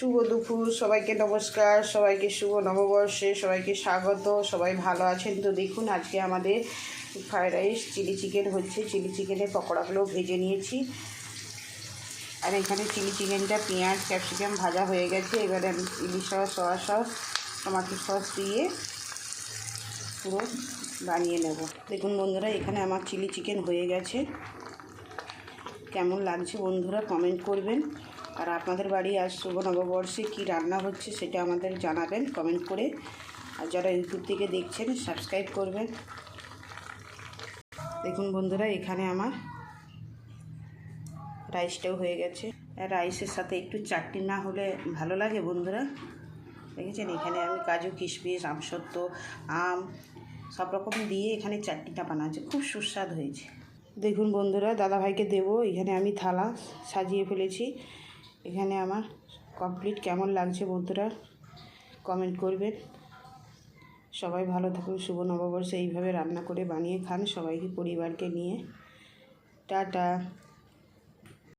শুভ দুপুর সবাইকে নমস্কার, সবাইকে শুভ নববর্ষে সবাইকে স্বাগত। সবাই ভালো আছেন তো? দেখুন আজকে আমাদের ফ্রাইড রাইস চিলি চিকেন হচ্ছে। চিলি চিকেনের পকোড়াগুলো ভেজে নিয়েছি, আর এখানে চিলি চিকেনটা পেঁয়াজ ক্যাপসিকাম ভাজা হয়ে গেছে। এবারে আমি ইলিশ sauce, soya sauce, tomato sauce দিয়ে পুরো বানিয়ে নেব। দেখুন বন্ধুরা, এখানে আমার চিলি চিকেন হয়ে গেছে। কেমন লাগছে বন্ধুরা কমেন্ট করবেন। আর আপনাদের বাড়ি আজ শুভ নববর্ষে কী রান্না হচ্ছে সেটা আমাদের জানাবেন কমেন্ট করে। আর যারা ইউটিউব থেকে দেখছেন সাবস্ক্রাইব করবেন। দেখুন বন্ধুরা, এখানে আমার রাইসটাও হয়ে গেছে। আর রাইসের সাথে একটু চাটনি না হলে ভালো লাগে বন্ধুরা। দেখেছেন, এখানে আমি কাজু কিশমিশ আমসত্ত্ব আম সব রকম দিয়ে এখানে চাটনিটা বানাচ্ছি, খুব সুস্বাদু হয়েছে। দেখুন বন্ধুরা, দাদাভাইকে দেবো। এখানে আমি থালা সাজিয়ে ফেলেছি। এখানে আমার কমপ্লিট। কেমন লাগছে বন্ধুরা কমেন্ট করবেন। সবাই ভালো থাকুন। শুভ নববর্ষে এইভাবে রান্না করে বানিয়ে খান সবাইকে, পরিবারকে নিয়ে। টাটা।